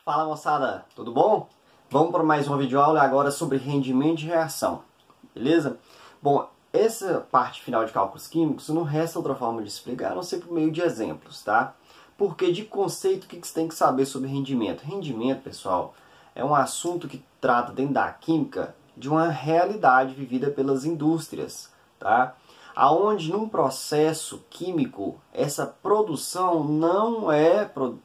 Fala moçada, tudo bom? Vamos para mais uma videoaula agora sobre rendimento de reação, beleza? Bom, essa parte final de cálculos químicos não resta outra forma de explicar, a não ser por meio de exemplos, tá? Porque de conceito, o que você tem que saber sobre rendimento? Rendimento, pessoal, é um assunto que trata dentro da química de uma realidade vivida pelas indústrias, tá? Aonde num processo químico essa produção não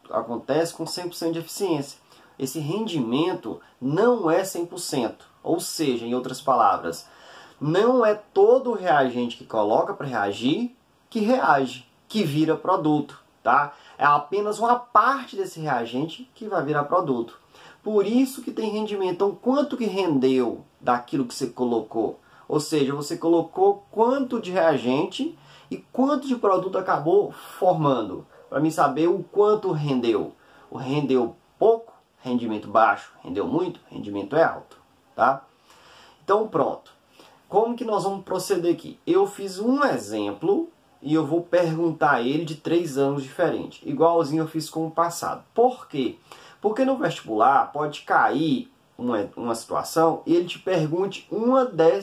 acontece com 100% de eficiência. Esse rendimento não é 100%, ou seja, em outras palavras, não é todo o reagente que coloca para reagir que reage, que vira produto, tá? É apenas uma parte desse reagente que vai virar produto. Por isso que tem rendimento. Então, quanto que rendeu daquilo que você colocou? Ou seja, você colocou quanto de reagente e quanto de produto acabou formando. Para mim saber o quanto rendeu. O rendeu pouco, rendimento baixo. Rendeu muito, rendimento é alto. Tá? Então pronto. Como que nós vamos proceder aqui? Eu fiz um exemplo e eu vou perguntar ele de 3 ângulos diferentes. Igualzinho eu fiz com o passado. Por quê? Porque no vestibular pode cair uma situação e ele te pergunte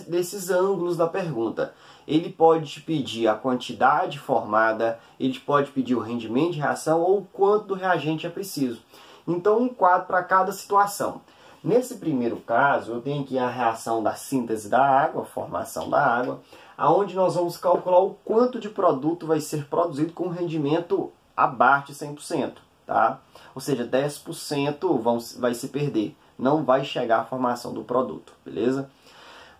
desses ângulos da pergunta. Ele pode te pedir a quantidade formada, ele pode pedir o rendimento de reação ou o quanto do reagente é preciso. Então, um quadro para cada situação. Nesse primeiro caso, eu tenho aqui a reação da síntese da água, a formação da água, aonde nós vamos calcular o quanto de produto vai ser produzido com rendimento abaixo de 100%. Tá? Ou seja, 10% vai se perder. Não vai chegar à formação do produto, beleza?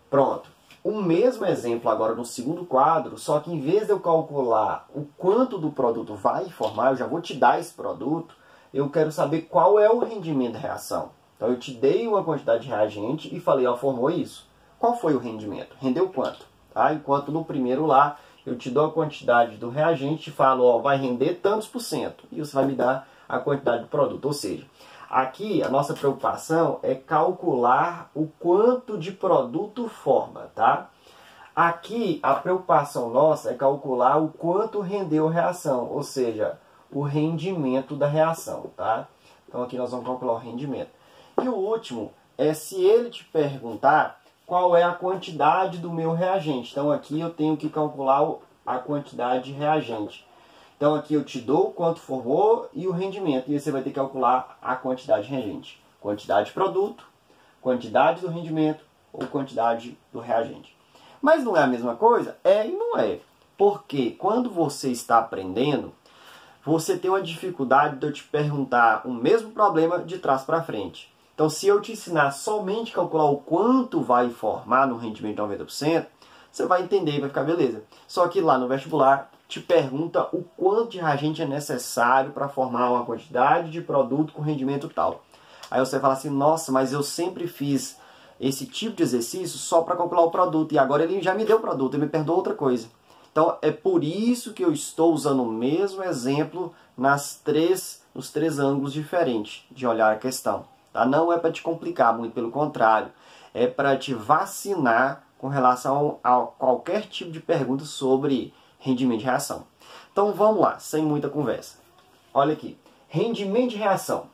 Pronto. O mesmo exemplo agora no segundo quadro, só que em vez de eu calcular o quanto do produto vai formar, eu já vou te dar esse produto, eu quero saber qual é o rendimento da reação. Então eu te dei uma quantidade de reagente e falei, ó, formou isso. Qual foi o rendimento? Rendeu quanto? Tá? Enquanto no primeiro lá, eu te dou a quantidade do reagente e falo, ó, vai render tantos por cento. E você vai me dar a quantidade do produto. Ou seja, aqui a nossa preocupação é calcular o quanto de produto forma, tá? Aqui a preocupação nossa é calcular o quanto rendeu a reação, ou seja, o rendimento da reação, tá? Então aqui nós vamos calcular o rendimento. E o último é se ele te perguntar qual é a quantidade do meu reagente. Então aqui eu tenho que calcular a quantidade de reagente. Então aqui eu te dou quanto formou e o rendimento. E você vai ter que calcular a quantidade de reagente. Quantidade de produto, quantidade do rendimento ou quantidade do reagente. Mas não é a mesma coisa? É e não é. Porque quando você está aprendendo, você tem uma dificuldade de eu te perguntar o mesmo problema de trás para frente. Então se eu te ensinar somente a calcular o quanto vai formar no rendimento de 90%, você vai entender e vai ficar beleza. Só que lá no vestibular te pergunta o quanto de reagente é necessário para formar uma quantidade de produto com rendimento tal. Aí você fala assim, nossa, mas eu sempre fiz esse tipo de exercício só para calcular o produto e agora ele já me deu o produto, ele me perdoou outra coisa. Então é por isso que eu estou usando o mesmo exemplo nos três ângulos diferentes de olhar a questão. Tá? Não é para te complicar, muito pelo contrário, é para te vacinar com relação a qualquer tipo de pergunta sobre rendimento de reação. Então vamos lá, sem muita conversa. Olha aqui, rendimento de reação.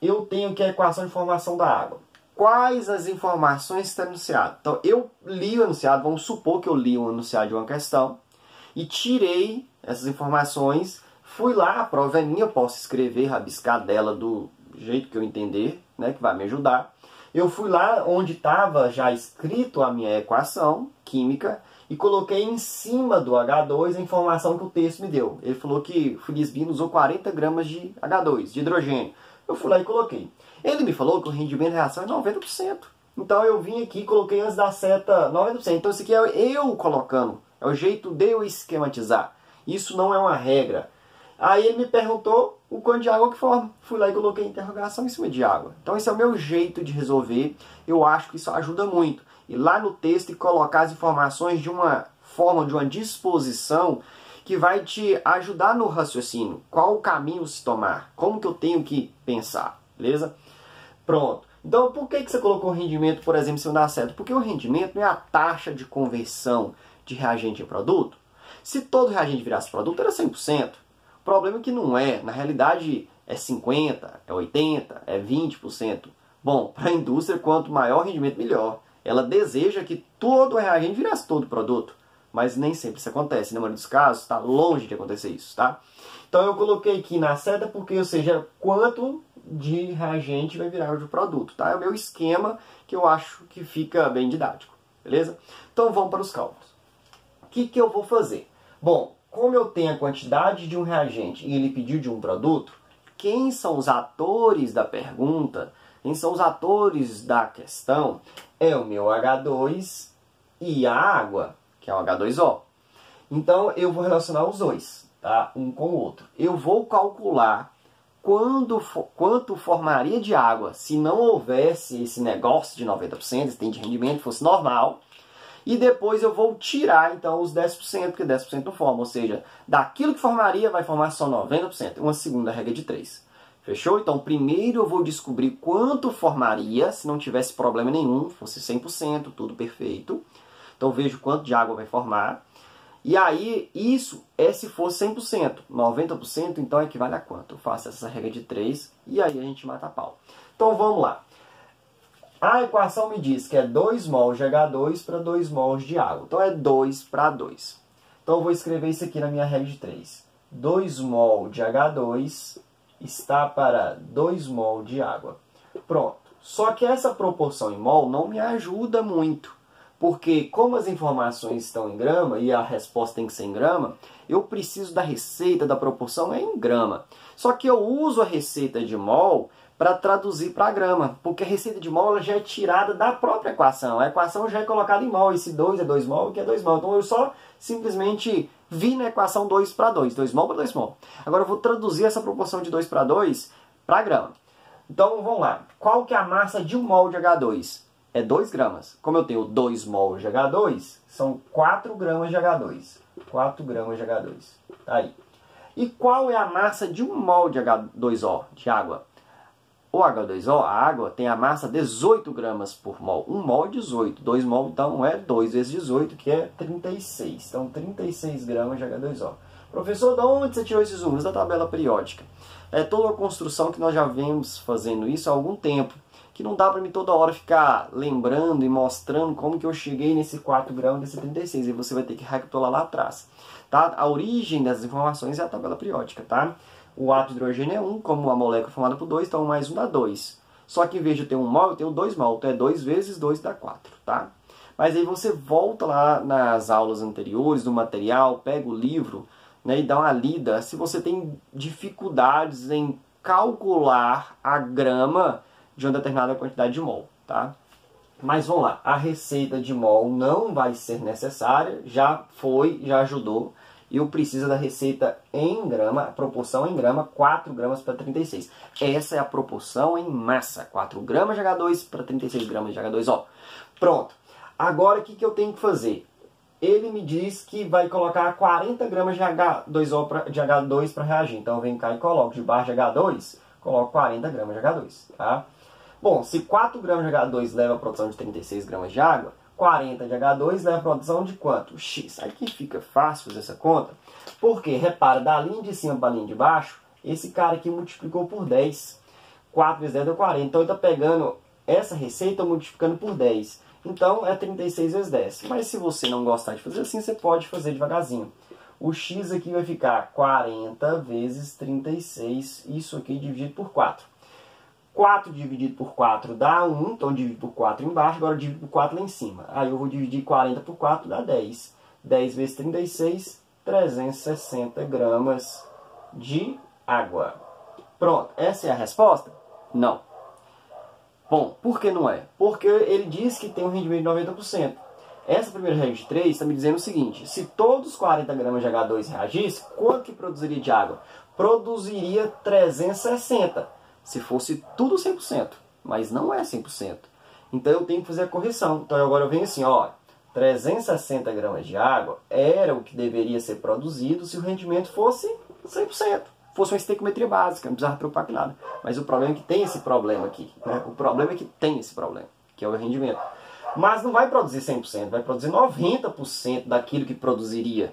Eu tenho aqui a equação de formação da água. Quais as informações está enunciado? Então eu li o enunciado, vamos supor que eu li o enunciado de uma questão e tirei essas informações, fui lá, a prova é minha, eu posso escrever, rabiscar dela do jeito que eu entender, né, que vai me ajudar. Eu fui lá onde estava já escrito a minha equação química e coloquei em cima do H2 a informação que o texto me deu. Ele falou que Frisbee usou 40 gramas de H2, de hidrogênio. Eu fui lá e coloquei. Ele me falou que o rendimento da reação é 90%. Então eu vim aqui e coloquei antes da seta 90%. Então isso aqui é eu colocando. É o jeito de eu esquematizar. Isso não é uma regra. Aí ele me perguntou o quanto de água que forma. Fui lá e coloquei interrogação em cima de água. Então esse é o meu jeito de resolver. Eu acho que isso ajuda muito. Ir lá no texto e colocar as informações de uma forma, de uma disposição que vai te ajudar no raciocínio. Qual o caminho se tomar? Como que eu tenho que pensar? Beleza? Pronto. Então por que você colocou o rendimento, por exemplo, se não dá certo? Porque o rendimento não é a taxa de conversão de reagente em produto. Se todo reagente virasse produto, era 100%. O problema é que não é. Na realidade, É 50%? É 80%? É 20%? Bom, para a indústria, quanto maior o rendimento, melhor. Ela deseja que todo o reagente virasse todo o produto, mas nem sempre isso acontece. Na maioria dos casos, está longe de acontecer isso, tá? Então eu coloquei aqui na seta porque, ou seja, quanto de reagente vai virar o produto, tá? É o meu esquema que eu acho que fica bem didático, beleza? Então vamos para os cálculos. O que eu vou fazer? Bom, como eu tenho a quantidade de um reagente e ele pediu de um produto, quem são os atores da pergunta, quem são os atores da questão, é o meu H2 e a água, que é o H2O. Então eu vou relacionar os dois, tá? Um com o outro. Eu vou calcular quanto formaria de água se não houvesse esse negócio de 90%, esse de rendimento, fosse normal. E depois eu vou tirar, então, os 10%, porque 10% não forma. Ou seja, daquilo que formaria, vai formar só 90%. Uma segunda regra de 3. Fechou? Então, primeiro eu vou descobrir quanto formaria se não tivesse problema nenhum, fosse 100%, tudo perfeito. Então, vejo quanto de água vai formar. E aí, isso é se fosse 100%. 90%, então, equivale a quanto? Eu faço essa regra de 3 e aí a gente mata a pau. Então, vamos lá. A equação me diz que é 2 mols de H2 para 2 mols de água. Então, é 2 para 2. Então, eu vou escrever isso aqui na minha regra de 3. 2 mol de H2 está para 2 mol de água. Pronto. Só que essa proporção em mol não me ajuda muito. Porque, como as informações estão em grama e a resposta tem que ser em grama, eu preciso da receita da proporção em grama. Só que eu uso a receita de mol para traduzir para grama, porque a receita de mol ela já é tirada da própria equação. A equação já é colocada em mol, esse 2 é 2 mol, que é 2 mol. Então eu só simplesmente vi na equação 2 para 2, 2 mol para 2 mol. Agora eu vou traduzir essa proporção de 2 para 2 para grama. Então vamos lá, qual que é a massa de 1 mol de H2? É 2 gramas. Como eu tenho 2 mol de H2, são 4 gramas de H2. 4 gramas de H2. Tá aí. E qual é a massa de 1 mol de H2O, de água? O H2O, a água, tem a massa 18 gramas por mol. 1 mol é 18. 2 mol, então, é 2 vezes 18, que é 36. Então, 36 gramas de H2O. Professor, de onde você tirou esses números? Da tabela periódica. É toda uma construção que nós já vemos fazendo isso há algum tempo. Que não dá para mim toda hora ficar lembrando e mostrando como que eu cheguei nesse 4 gramas, nesse 36. E você vai ter que recapitular lá atrás. Tá? A origem dessas informações é a tabela periódica, tá? O átomo de hidrogênio é 1, como a molécula é formada por 2, então 1 mais 1 dá 2. Só que em vez de ter 1 mol, eu tenho 2 mol. Então é 2 vezes 2 dá 4, tá? Mas aí você volta lá nas aulas anteriores, no material, pega o livro, né, e dá uma lida. Se você tem dificuldades em calcular a grama de uma determinada quantidade de mol, tá? Mas vamos lá, a receita de mol não vai ser necessária, já foi, já ajudou. Eu preciso da receita em grama, a proporção em grama, 4 gramas para 36. Essa é a proporção em massa, 4 gramas de H2 para 36 gramas de H2O. Pronto. Agora o que eu tenho que fazer? Ele me diz que vai colocar 40 gramas de H2 para reagir. Então eu venho cá e coloco debaixo de H2, coloco 40 gramas de H2. Tá? Bom, se 4 gramas de H2 leva a produção de 36 gramas de água, 40 de H2 leva a produção de quanto? X. Aí que fica fácil fazer essa conta. Porque, repara, da linha de cima para a linha de baixo, esse cara aqui multiplicou por 10. 4 vezes 10 deu 40. Então ele está pegando essa receita multiplicando por 10. Então é 36 vezes 10. Mas se você não gostar de fazer assim, você pode fazer devagarzinho. O X aqui vai ficar 40 vezes 36. Isso aqui dividido por 4. 4 dividido por 4 dá 1, então divido por 4 embaixo, agora divido por 4 lá em cima. Aí eu vou dividir 40 por 4, dá 10. 10 vezes 36, 360 gramas de água. Pronto, essa é a resposta? Não. Bom, por que não é? Porque ele diz que tem um rendimento de 90%. Essa primeira regra de 3 está me dizendo o seguinte, se todos os 40 gramas de H2 reagissem, quanto que produziria de água? Produziria 360. Se fosse tudo 100%, mas não é 100%. Então eu tenho que fazer a correção. Então agora eu venho assim, ó, 360 gramas de água era o que deveria ser produzido se o rendimento fosse 100%. Fosse uma estequiometria básica, não precisava preocupar com nada. Mas o problema é que tem esse problema aqui. Né? O problema é que tem esse problema, que é o rendimento. Mas não vai produzir 100%, vai produzir 90% daquilo que produziria.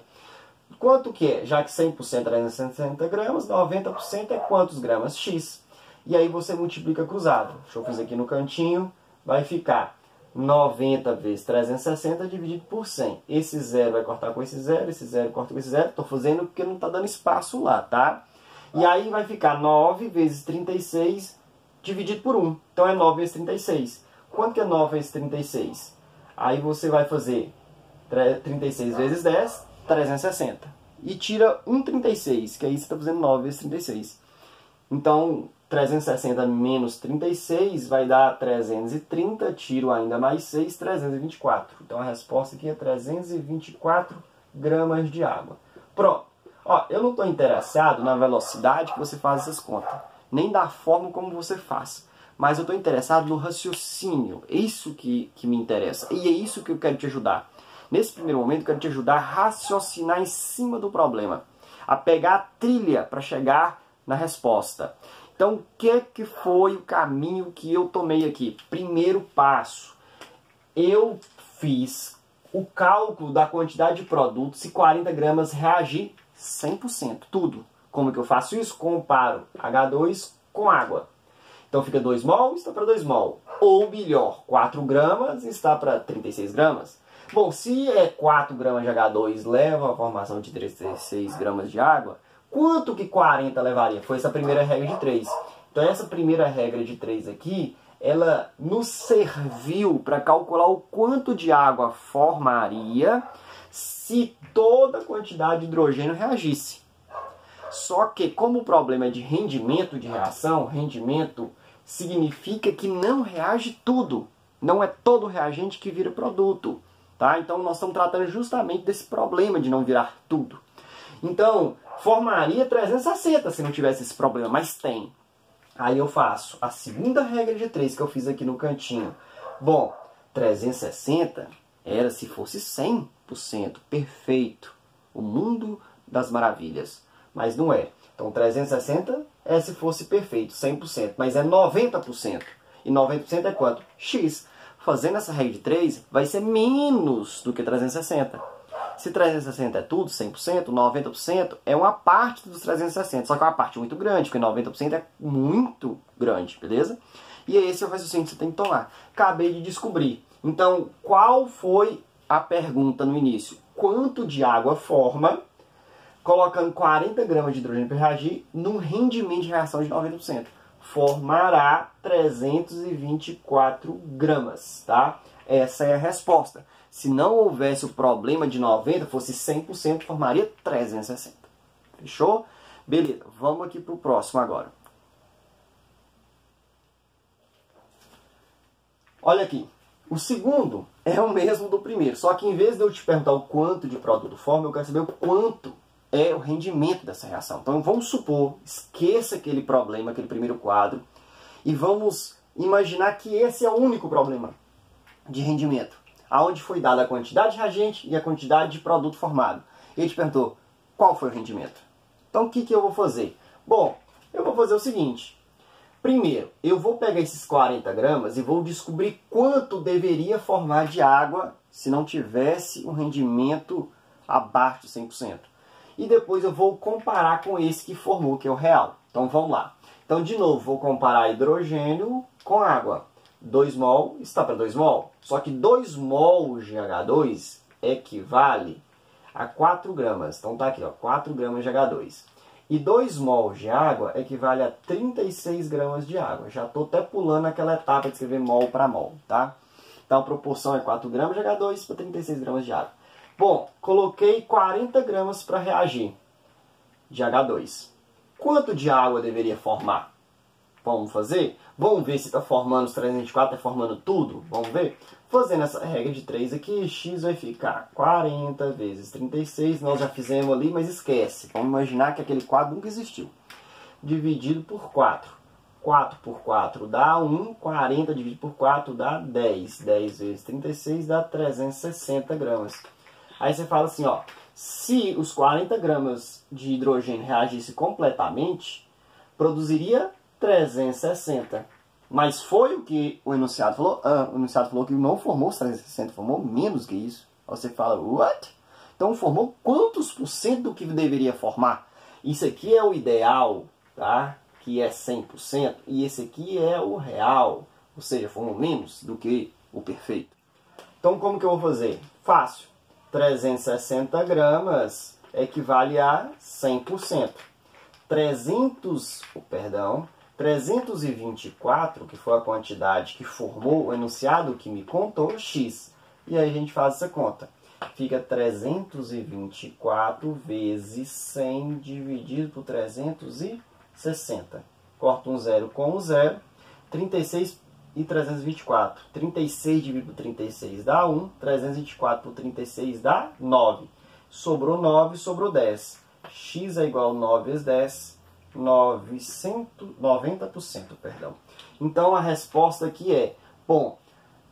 Quanto que é? Já que 100% é 360 gramas, 90% é quantos gramas? X. E aí você multiplica cruzado. Deixa eu fazer aqui no cantinho. Vai ficar 90 vezes 360 dividido por 100. Esse zero vai cortar com esse zero corta com esse zero. Estou fazendo porque não está dando espaço lá, tá? E aí vai ficar 9 vezes 36 dividido por 1. Então é 9 vezes 36. Quanto que é 9 vezes 36? Aí você vai fazer 36 vezes 10, 360. E tira 1,36, que aí você está fazendo 9 vezes 36. Então, 360 menos 36 vai dar 330, tiro ainda mais 6, 324. Então a resposta aqui é 324 gramas de água. Pronto. Ó, eu não estou interessado na velocidade que você faz essas contas, nem da forma como você faz. Mas eu estou interessado no raciocínio. É isso que me interessa. E é isso que eu quero te ajudar. Nesse primeiro momento, eu quero te ajudar a raciocinar em cima do problema. A pegar a trilha para chegar na resposta. Então, o que foi o caminho que eu tomei aqui? Primeiro passo. Eu fiz o cálculo da quantidade de produto se 40 gramas reagir 100%. Tudo. Como que eu faço isso? Comparo H2 com água. Então fica 2 mol, está para 2 mol. Ou melhor, 4 gramas está para 36 gramas. Bom, se é 4 gramas de H2 leva à formação de 36 gramas de água, quanto que 40 levaria? Foi essa primeira regra de 3. Então essa primeira regra de 3 aqui, ela nos serviu para calcular o quanto de água formaria se toda a quantidade de hidrogênio reagisse. Só que como o problema é de rendimento de reação, rendimento significa que não reage tudo. Não é todo reagente que vira produto. Tá? Então nós estamos tratando justamente desse problema de não virar tudo. Então, formaria 360 se não tivesse esse problema, mas tem. Aí eu faço a segunda regra de 3 que eu fiz aqui no cantinho. Bom, 360 era se fosse 100% perfeito. O mundo das maravilhas. Mas não é. Então 360 é se fosse perfeito, 100%. Mas é 90%. E 90% é quanto? X. Fazendo essa regra de 3, vai ser menos do que 360. Se 360 é tudo, 100%, 90% é uma parte dos 360. Só que é uma parte muito grande, porque 90% é muito grande, beleza? E esse é o raciocínio que você tem que tomar. Acabei de descobrir. Então, qual foi a pergunta no início? Quanto de água forma, colocando 40 gramas de hidrogênio para reagir, num rendimento de reação de 90%? Formará 324 gramas, tá? Essa é a resposta. Se não houvesse o problema de 90, fosse 100%, formaria 360. Fechou? Beleza, vamos aqui para o próximo agora. Olha aqui, o segundo é o mesmo do primeiro, só que em vez de eu te perguntar o quanto de produto forma, eu quero saber o quanto é o rendimento dessa reação. Então vamos supor, esqueça aquele problema, aquele primeiro quadro, e vamos imaginar que esse é o único problema de rendimento, aonde foi dada a quantidade de reagente e a quantidade de produto formado. E ele te perguntou, qual foi o rendimento? Então o que eu vou fazer? Bom, eu vou fazer o seguinte. Primeiro, eu vou pegar esses 40 gramas e vou descobrir quanto deveria formar de água se não tivesse um rendimento abaixo de 100%. E depois eu vou comparar com esse que formou, que é o real. Então vamos lá. Então de novo, vou comparar hidrogênio com água. 2 mol está para 2 mol. Só que 2 mol de H2 equivale a 4 gramas. Então tá aqui, ó, 4 gramas de H2. E 2 mol de água equivale a 36 gramas de água. Já estou até pulando aquela etapa de escrever mol para mol, tá? Então a proporção é 4 gramas de H2 para 36 gramas de água. Bom, coloquei 40 gramas para reagir de H2. Quanto de água deveria formar? Vamos fazer? Vamos ver se está formando os 324, está formando tudo? Vamos ver? Fazendo essa regra de 3 aqui, x vai ficar 40 vezes 36. Nós já fizemos ali, mas esquece. Vamos imaginar que aquele quadro nunca existiu. Dividido por 4. 4 por 4 dá 1. 40 dividido por 4 dá 10. 10 vezes 36 dá 360 gramas. Aí você fala assim, ó. Se os 40 gramas de hidrogênio reagissem completamente, produziria 360. Mas foi o que o enunciado falou? O enunciado falou que não formou os 360, formou menos que isso. Aí você fala, what? Então Então formou quantos por cento do que deveria formar? Isso aqui é o ideal, tá? Que é 100%, e esse aqui é o real, ou seja, formou menos do que o perfeito. Então como que eu vou fazer? Fácil. 360 gramas equivale a 100%. 324, que foi a quantidade que formou o enunciado que me contou, x. E aí a gente faz essa conta. Fica 324 vezes 100 dividido por 360. Corta um zero com um zero. 36 e 324. 36 dividido por 36 dá 1. 324 por 36 dá 9. Sobrou 9, sobrou 10. X é igual a 9 vezes 10. 90%, perdão. Então a resposta aqui é, bom,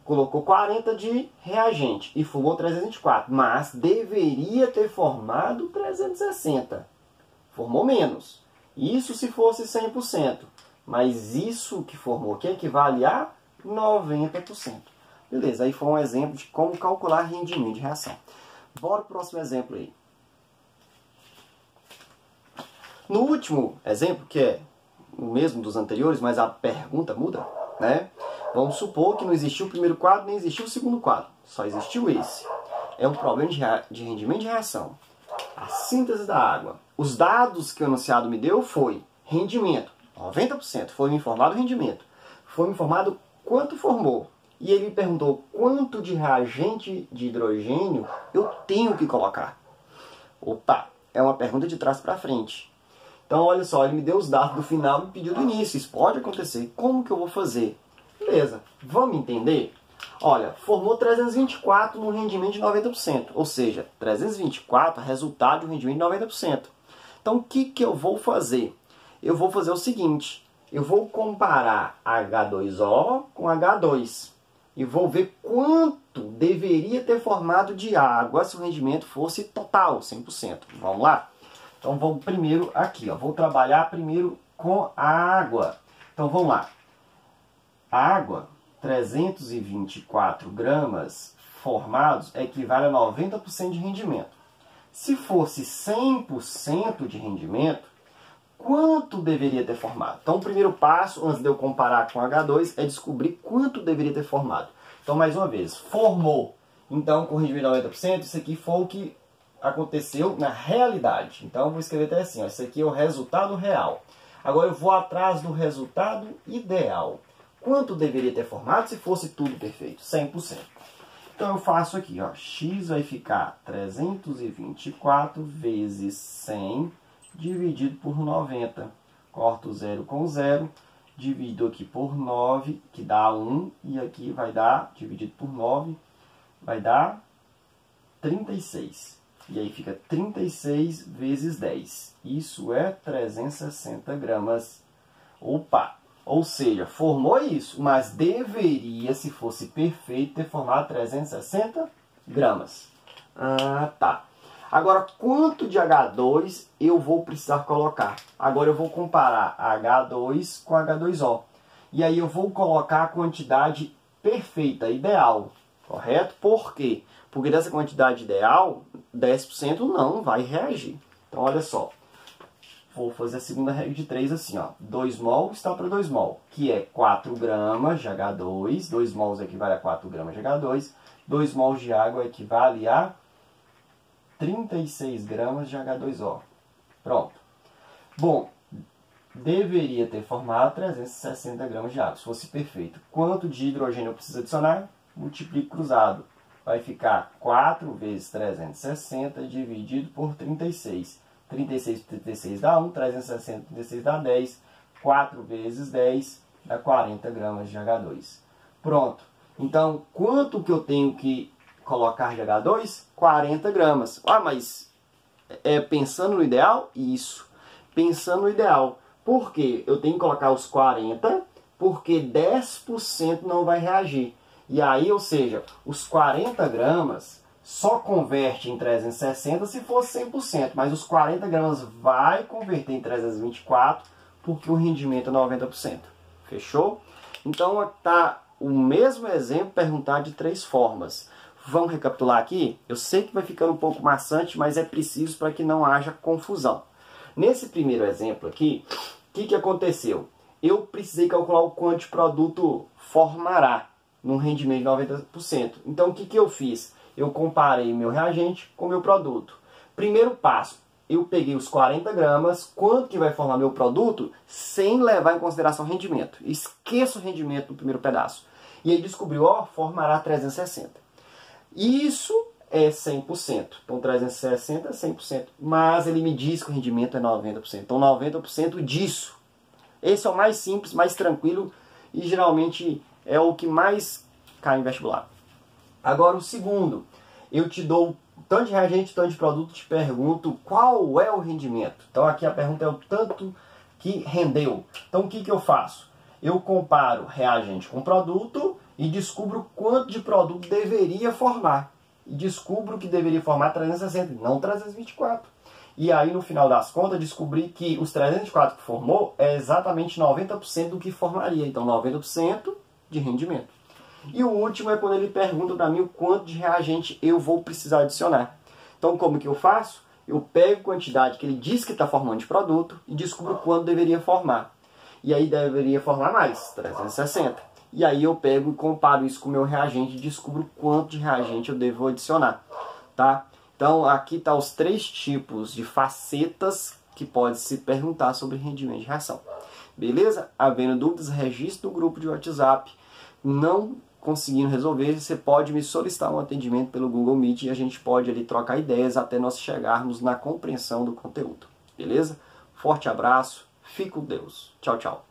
colocou 40 de reagente e formou 324, mas deveria ter formado 360. Formou menos. Isso se fosse 100%. Mas isso que formou aqui equivale a 90%. Beleza, aí foi um exemplo de como calcular rendimento de reação. Bora para o próximo exemplo aí. No último exemplo, que é o mesmo dos anteriores, mas a pergunta muda, né? Vamos supor que não existiu o primeiro quadro, nem existiu o segundo quadro. Só existiu esse. É um problema de rendimento de reação. A síntese da água. Os dados que o enunciado me deu foi rendimento, 90%. Foi me informado o rendimento. Foi me informado quanto formou. E ele me perguntou quanto de reagente de hidrogênio eu tenho que colocar. Opa, é uma pergunta de trás para frente. Então, olha só, ele me deu os dados do final e me pediu do início. Isso pode acontecer. Como que eu vou fazer? Beleza, vamos entender? Olha, formou 324 no rendimento de 90%. Ou seja, 324 é resultado de um rendimento de 90%. Então, o que eu vou fazer? Eu vou fazer o seguinte. Eu vou comparar H2O com H2. E vou ver quanto deveria ter formado de água se o rendimento fosse total, 100%. Vamos lá? Então, vamos primeiro aqui. Vou trabalhar primeiro com a água. Então, vamos lá. A água, 324 gramas formados, equivale a 90% de rendimento. Se fosse 100% de rendimento, quanto deveria ter formado? Então, o primeiro passo, antes de eu comparar com H2, é descobrir quanto deveria ter formado. Então, mais uma vez, formou. Então, com rendimento de 90%, isso aqui foi o que aconteceu na realidade. Então, eu vou escrever até assim, isso aqui é o resultado real. Agora, eu vou atrás do resultado ideal. Quanto deveria ter formado se fosse tudo perfeito? 100%. Então, eu faço aqui, x vai ficar 324 vezes 100 dividido por 90. Corto 0 com 0, divido aqui por 9, que dá 1, e aqui vai dar, dividido por 9, vai dar 36. E aí fica 36 vezes 10. Isso é 360 gramas. Opa! Ou seja, formou isso, mas deveria, se fosse perfeito, ter formado 360 gramas. Ah, tá. Agora, quanto de H2 eu vou precisar colocar? Agora eu vou comparar H2 com H2O. E aí eu vou colocar a quantidade perfeita, ideal. Correto? Por quê? Porque dessa quantidade ideal, 10% não vai reagir. Então, olha só. Vou fazer a segunda regra de 3 assim, 2 mol está para 2 mol, que é 4 gramas de H2. 2 mols equivale a 4 gramas de H2. 2 mols de água equivale a 36 gramas de H2O. Pronto. Bom, deveria ter formado 360 gramas de água, se fosse perfeito. Quanto de hidrogênio eu preciso adicionar? Multiplico cruzado. Vai ficar 4 vezes 360 dividido por 36. 36 por 36 dá 1, 360 por 36 dá 10. 4 vezes 10 dá 40 gramas de H2. Pronto. Então, quanto que eu tenho que colocar de H2? 40 gramas. Ah, mas pensando no ideal? Isso. Pensando no ideal. Por quê? Eu tenho que colocar os 40, porque 10% não vai reagir. E aí, ou seja, os 40 gramas só converte em 360 se fosse 100%. Mas os 40 gramas vai converter em 324 porque o rendimento é 90%. Fechou? Então, está o mesmo exemplo perguntado de 3 formas. Vamos recapitular aqui? Eu sei que vai ficando um pouco maçante, mas é preciso para que não haja confusão. Nesse primeiro exemplo aqui, o que aconteceu? Eu precisei calcular o quanto de produto formará num rendimento de 90%. Então, o que eu fiz? Eu comparei meu reagente com meu produto. Primeiro passo, eu peguei os 40 gramas, quanto que vai formar meu produto, sem levar em consideração o rendimento. Esqueça o rendimento no primeiro pedaço. E aí descobriu, ó, formará 360. Isso é 100%. Então 360 é 100%. Mas ele me diz que o rendimento é 90%. Então 90% disso. Esse é o mais simples, mais tranquilo e geralmente é o que mais cai em vestibular. Agora o segundo. Eu te dou tanto de reagente, tanto de produto, te pergunto qual é o rendimento. Então aqui a pergunta é o tanto que rendeu. Então o que eu faço? Eu comparo reagente com produto e descubro quanto de produto deveria formar. E descubro que deveria formar 360, não 324. E aí, no final das contas, descobri que os 324 que formou é exatamente 90% do que formaria. Então, 90% de rendimento. E o último é quando ele pergunta para mim o quanto de reagente eu vou precisar adicionar. Então, como que eu faço? Eu pego a quantidade que ele diz que está formando de produto e descubro quanto deveria formar. E aí deveria formar mais, 360. E aí eu pego e comparo isso com o meu reagente e descubro quanto de reagente eu devo adicionar. Tá? Então aqui está os 3 tipos de facetas que pode se perguntar sobre rendimento de reação. Beleza? Havendo dúvidas, registre no grupo de WhatsApp. Não conseguindo resolver, você pode me solicitar um atendimento pelo Google Meet e a gente pode ali trocar ideias até nós chegarmos na compreensão do conteúdo. Beleza? Forte abraço, fique com Deus. Tchau, tchau.